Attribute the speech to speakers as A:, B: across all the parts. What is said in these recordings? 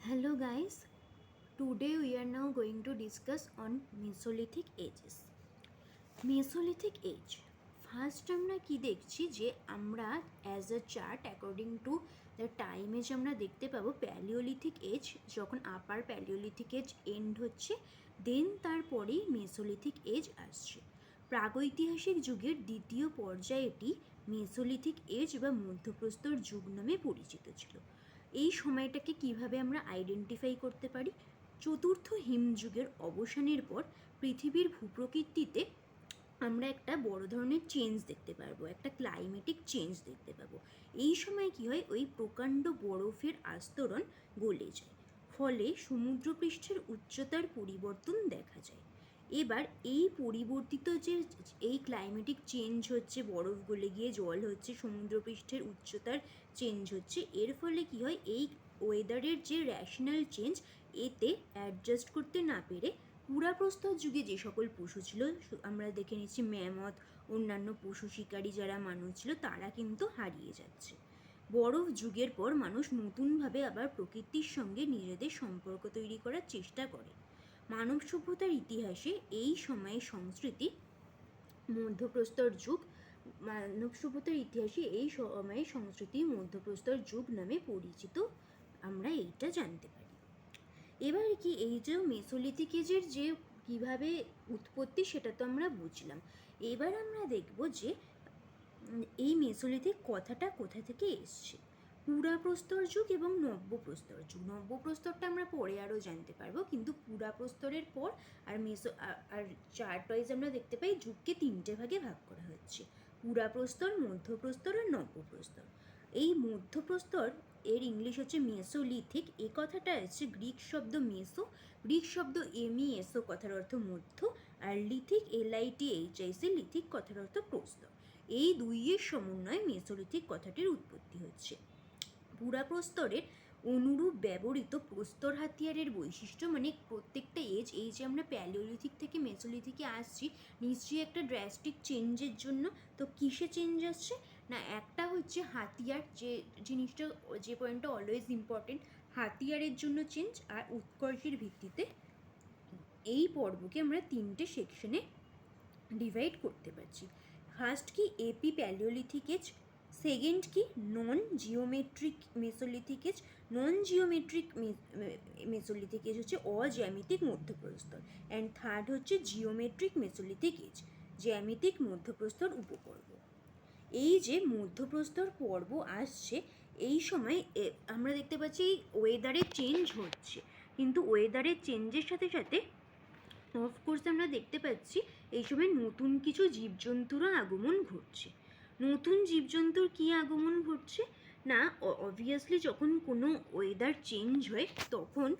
A: Hello guys, today we are now going to discuss on Mesolithic ages. Mesolithic age. First আমরা কি দেখছি যে আমরা as a chart according to the time age আমরা দেখতে পাবো প্যালিওলিথিক এজ যখন আপার প্যালিওলিথিক এজ এন্ড হচ্ছে দেন তারপরেই মেসোলিথিক এজ আসছে। প্রাগৈতিহাসিক যুগের দ্বিতীয় পর্যায়টি মেসোলিথিক এজ বা মধ্যপ্রস্তর যুগ নামে পরিচিত ছিল। এই সময়টাকে কিভাবে আমরা আইডেন্টিফাই করতে পারি? চতুর্থ হিমযুগের অবসানের পর পৃথিবীর ভূপ্রকৃতিতে আমরা একটা বড় ধরনের চেঞ্জ দেখতে পারবো, একটা ক্লাইমেটিক চেঞ্জ দেখতে পাবো। এই সময় কি হয়, ওই প্রকাণ্ড বরফের আস্তরণ গলে যায়, ফলে সমুদ্রপৃষ্ঠের উচ্চতার পরিবর্তন দেখা যায়। এবার এই পরিবর্তিত যে এই ক্লাইমেটিক চেঞ্জ হচ্ছে, বরফ গলে গিয়ে জল হচ্ছে, সমুদ্রপৃষ্ঠের উচ্চতার চেঞ্জ হচ্ছে, এর ফলে কি হয়, এই ওয়েদারের যে র্যাশনাল চেঞ্জ এতে অ্যাডজাস্ট করতে না পেরে পুরাপ্রস্তর যুগে যে সকল পশু ছিল, আমরা দেখে নিচ্ছি ম্যামথ, অন্যান্য পশু শিকারী যারা মানুষ ছিল, তারা কিন্তু হারিয়ে যাচ্ছে। বরফ যুগের পর মানুষ নতুনভাবে আবার প্রকৃতির সঙ্গে নিজেদের সম্পর্ক তৈরি করার চেষ্টা করে। মানব সভ্যতার ইতিহাসে এই সময়ে সংস্কৃতি মধ্যপ্রস্তর যুগ, মানব সভ্যতার ইতিহাসে এই সময়ে সংস্কৃতি মধ্যপ্রস্তর যুগ নামে পরিচিত, আমরা এইটা জানতে পারি। এবার কি, এই যে মেসোলিথিক এজের যে কীভাবে উৎপত্তি সেটা তো আমরা বুঝলাম। এবার আমরা দেখব যে এই মেসোলিথিক কথাটা কোথা থেকে এসছে। পুরাপ্রস্তর যুগ এবং নব্যপ্রস্তর যুগ। নব্যপ্রস্তরটা আমরা পরে আরও জানতে পারবো, কিন্তু পুরাপ্রস্তরের পর আর চার্ট ওয়াইজ আমরা দেখতে পাই যুগকে তিনটে ভাগে ভাগ করা হচ্ছে: পুরাপ্রস্তর, মধ্যপ্রস্তর আর নব্যপ্রস্তর। এই মধ্যপ্রস্তর এর ইংলিশ হচ্ছে মেসোলিথিক। এ কথাটা হচ্ছে গ্রিক শব্দ মেসো, গ্রিক শব্দ এসো কথার অর্থ মধ্য, আর লিথিক LITHIC লিথিক কথার অর্থ প্রস্তর। এই দুইয়ের সমন্বয়ে মেসোলিথিক কথাটির উৎপত্তি হচ্ছে। পুরাপ্রস্তরের অনুরূপ ব্যবহৃত প্রস্তর হাতিয়ারের বৈশিষ্ট্য, মানে প্রত্যেকটা এজ, এই যে আমরা প্যালিওলিথিক থেকে মেসোলিথিকে আসছি, নিশ্চয়ই একটা ড্রাস্টিক চেঞ্জের জন্য। তো কিসে চেঞ্জ আসছে না, একটা হচ্ছে হাতিয়ার, যে জিনিসটা, যে পয়েন্টটা অলওয়েজ ইম্পর্টেন্ট, হাতিয়ারের জন্য চেঞ্জ। আর উৎকর্ষের ভিত্তিতে এই পর্বকে আমরা তিনটে সেকশনে ডিভাইড করতে পারছি। ফার্স্ট কি, এপি প্যালিওলিথিক এজ। সেকেন্ড কি, non geometric Mesolithic age. Non geometric Mesolithic age হচ্ছে অজ্যামিতিক মধ্যপ্রস্তর। অ্যান্ড থার্ড হচ্ছে জিওমেট্রিক মেসোলিথিক এজ, জ্যামিতিক মধ্যপ্রস্তর উপপর্ব। এই যে মধ্যপ্রস্তর পর্ব আসছে, এই সময় আমরা দেখতে পাচ্ছি ওয়েদারের চেঞ্জ হচ্ছে, কিন্তু ওয়েদারের চেঞ্জের সাথে সাথে অফকোর্স আমরা দেখতে পাচ্ছি এই সময় নতুন কিছু জীবজন্তুরও আগমন ঘটছে। নতুন জীবজন্তুর কী আগমন ঘটছে না, অবভিয়াসলি যখন কোনো ওয়েদার চেঞ্জ হয় তখন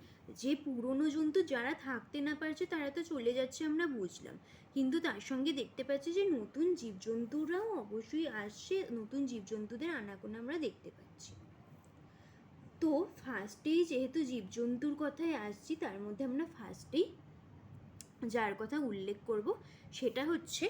A: যে পুরনো জন্তু যারা থাকতে না পারছে তারা তো চলে যাচ্ছে, আমরা বুঝলাম, কিন্তু তার সঙ্গে দেখতে পাচ্ছি যে নতুন জীবজন্তুরাও অবশ্যই আসছে, নতুন জীবজন্তুদের আনাগোনা আমরা দেখতে পাচ্ছি। তো ফার্স্টেই যেহেতু জীবজন্তুর কথায় আসছি, তার মধ্যে আমরা ফার্স্টেই যার কথা উল্লেখ করব সেটা হচ্ছে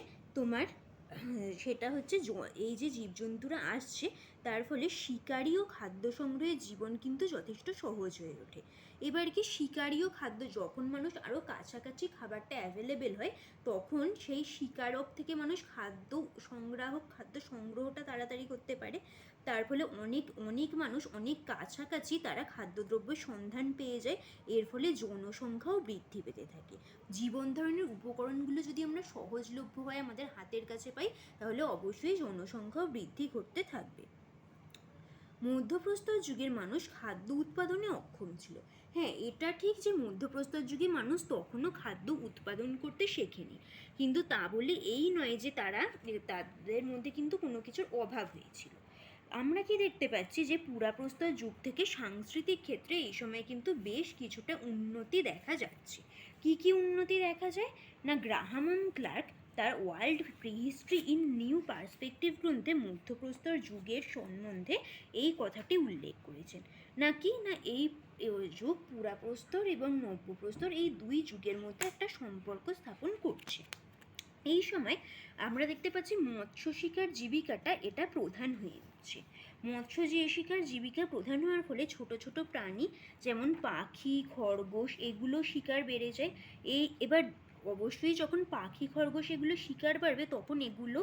A: এই যে জীবজন্তুরা আসছে, তার ফলে শিকারি ও খাদ্য সংগ্রহের জীবন কিন্তু যথেষ্ট সহজ হয়ে ওঠে। এবার কি, শিকারি ও খাদ্য, যখন মানুষ আরও কাছাকাছি খাবারটা অ্যাভেলেবেল হয়, তখন সেই শিকারক থেকে মানুষ খাদ্য সংগ্রহটা তাড়াতাড়ি করতে পারে। তার ফলে অনেক মানুষ অনেক কাছাকাছি তারা খাদ্যদ্রব্যের সন্ধান পেয়ে যায়। এর ফলে জনসংখ্যাও বৃদ্ধি পেতে থাকে। জীবন ধারণের উপকরণগুলো যদি আমরা সহজলভ্য হয় আমাদের হাতের কাছে পাই, তাহলে অবশ্যই জনসংখ্যাও বৃদ্ধি করতে থাকবে। মধ্যপ্রস্তর যুগের মানুষ খাদ্য উৎপাদনে অক্ষম ছিল। হ্যাঁ, এটা ঠিক যে মধ্যপ্রস্তর যুগে মানুষ তখনও খাদ্য উৎপাদন করতে শেখেনি, কিন্তু তা বলে এই নয় যে তাদের মধ্যে কিন্তু কোনো কিছুর অভাব হয়েছিল। আমরা কি দেখতে পাচ্ছি যে পুরাপ্রস্তর যুগ থেকে সাংস্কৃতিক ক্ষেত্রে এই সময় কিন্তু বেশ কিছুটা উন্নতি দেখা যাচ্ছে। কি উন্নতি দেখা যায় না, গ্রাহাম ক্লার্ক তার ওয়ার্ল্ড প্রিহিস্ট্রি ইন নিউ পার্সপেক্টিভ গ্রন্থে মধ্যপ্রস্তর যুগের সম্বন্ধে এই কথাটি উল্লেখ করেছেন। এই যুগ পুরাপ্রস্তর এবং নব্যপ্রস্তর এই দুই যুগের মধ্যে একটা সম্পর্ক স্থাপন করছে। এই সময় আমরা দেখতে পাচ্ছি মৎস্য শিকার জীবিকাটা এটা প্রধান হয়ে হচ্ছে। মৎস্য যে শিকার জীবিকা প্রধান হওয়ার ফলে ছোট ছোট প্রাণী যেমন পাখি, খরগোশ এগুলো শিকার বেড়ে যায়। এবার অবশ্যই যখন পাখি, খরগোশ এগুলো শিকার বাড়বে তখন এগুলো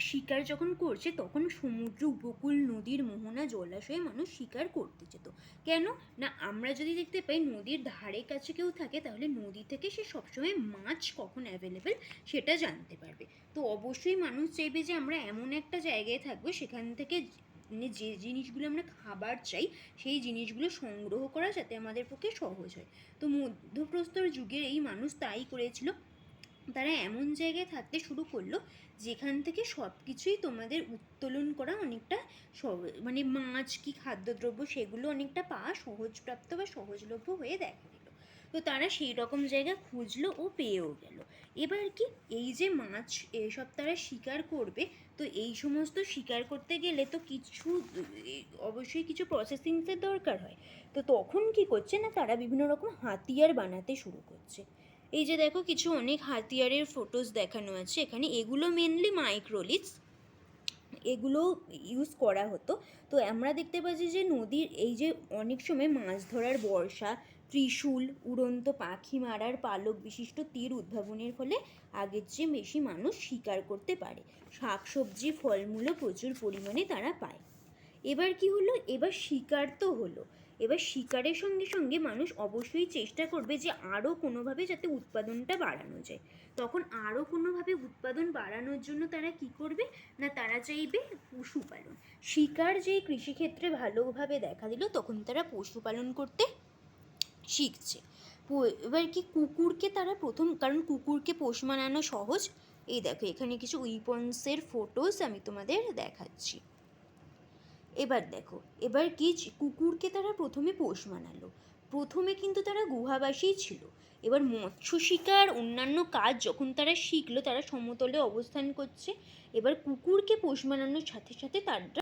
A: শিকার যখন করছে তখন সমুদ্র, উপকূল, নদীর মোহনা, জলাশয়ে মানুষ শিকার করতে যেত। কেন না, আমরা যদি দেখতে পাই নদীর ধারে কাছে কেউ থাকে তাহলে নদী থেকে সে সবসময় মাছ কখন অ্যাভেলেবেল সেটা জানতে পারবে। তো অবশ্যই মানুষ চাইবে যে আমরা এমন একটা জায়গায় থাকবো সেখান থেকে যে জিনিসগুলো আমরা খাবার চাই সেই জিনিসগুলো সংগ্রহ করা যাতে আমাদের পক্ষে সহজ হয়। তো মধ্যপ্রস্তর যুগের এই মানুষ তাই করেছিল। তারা এমন জায়গায় থাকতে শুরু করলো যেখান থেকে সব কিছুই তোমাদের উত্তোলন করা অনেকটা মানে মাছ কি খাদ্যদ্রব্য সেগুলো অনেকটা পাওয়া সহজপ্রাপ্ত বা সহজলভ্য হয়ে দেখা দিল। তো তারা সেই রকম জায়গা খুঁজলো ও পেয়েও গেল। এবার কি, এই যে মাছ এসব তারা শিকার করবে, তো এই সমস্ত শিকার করতে গেলে তো কিছু অবশ্যই কিছু প্রসেসিংসের দরকার হয়। তো তখন কি করছে না, তারা বিভিন্ন রকম হাতিয়ার বানাতে শুরু করছে। এই যে দেখো কিছু অনেক হাতিয়ারের ফটোস দেখানো আছে এখানে, এগুলো মেনলি মাইক্রোলিথস, এগুলো ইউজ করা হতো। তো আমরা দেখতে পাচ্ছি যে নদীর এই যে অনেক সময় মাছ ধরার বর্ষা, ত্রিশূল, উড়ন্ত পাখি মারার পালক বিশিষ্ট তীর উদ্ভাবনের ফলে আগের চেয়ে বেশি মানুষ শিকার করতে পারে। শাকসবজি, ফলমূলও প্রচুর পরিমাণে তারা পায়। এবার কি হলো, এবার শিকার তো হলো, এবার শিকারের সঙ্গে সঙ্গে মানুষ অবশ্যই চেষ্টা করবে যে আরও কোনোভাবে যাতে উৎপাদনটা বাড়ানো যায়। তখন আরও কোনোভাবে উৎপাদন বাড়ানোর জন্য তারা কি করবে না, তারা চাইবে পশুপালন। শিকার যেই কৃষিক্ষেত্রে ভালোভাবে দেখা দিল তখন তারা পশুপালন করতে শিখছে। এবার কি, কুকুরকে তারা প্রথম, কারণ কুকুরকে পোষ মানানো সহজ। এই দেখো এখানে কিছু উইপন্সের ফটোস আমি তোমাদের দেখাচ্ছি। এবার দেখো, এবার কি, কুকুরকে তারা প্রথমে পোষ মানালো। প্রথমে কিন্তু তারা গুহাবাসীই ছিল। এবার মৎস্য শিকার অন্যান্য কাজ যখন তারা শিখলো, তারা সমতলে অবস্থান করছে। এবার কুকুরকে পোষ মানানোর সাথে সাথে তারা